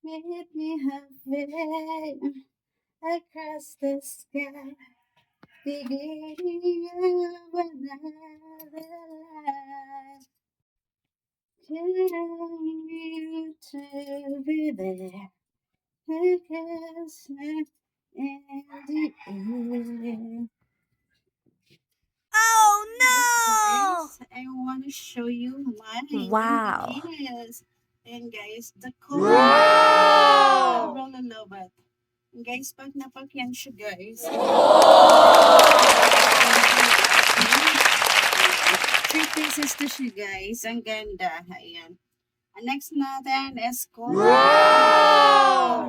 Meet me halfway across the sky, beginning of another life. Telling you to be there, because in the air. Oh Guys, I want to show you my no! new Wow. bikinis. And guys, the color. I really love it. And guys, pag napakyan siya guys. Three pieces to siya guys. Ang ganda. Ayan. Ang next natin is color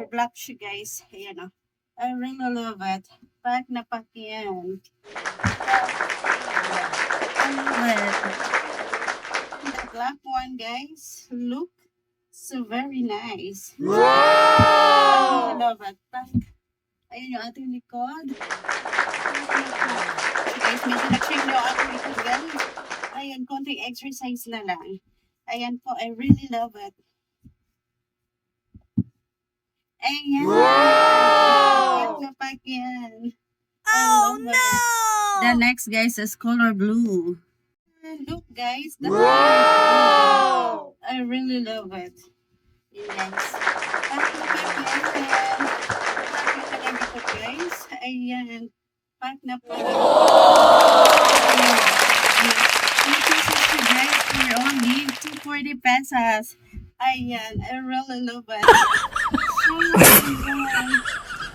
black siya guys. Ayan o. I really love it. Pag napakyan. I love it. The black one guys. Look. So very nice. I love it. Ayun yung ating likod. Guys, medyo na-check na yung ating likod guys. Ayan, konting exercise na lang. Ayan po, I really love it. Ayan. Pag yan. Oh no! The no! next guys is color blue. Look guys, the color blue. I really love it. Ayan guys. Guys, ayan. Pack na po. Guys, for only 240 pesos. Ayan, I really love it.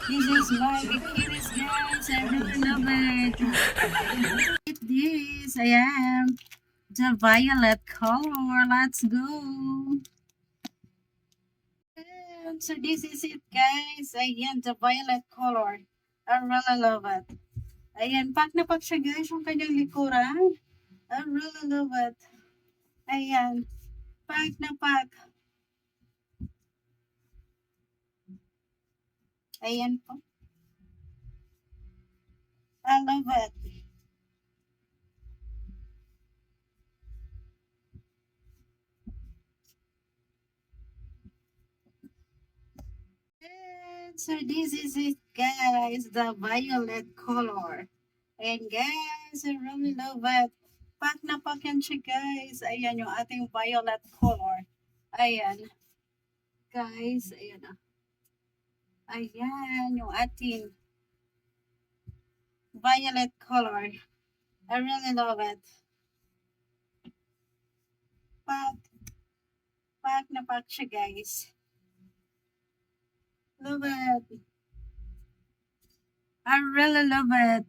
This is my bikinis, guys. I really love it. This, ayan. The violet color. Let's go. So this is it guys. Ayan, the violet color. I really love it. Ayan, pack na pack siya guys yung kanyang likuran. I really love it. Ayan, pack na pack. Ayan po. I love it. And so this is it guys, the violet color. Ayan guys, I really love it. Pack na pack yan siya guys. Ayan yung ating violet color. Ayan. Guys, ayan na. Ayan yung ating violet color. I really love it. Pack na pack siya guys. Love it. I really love it.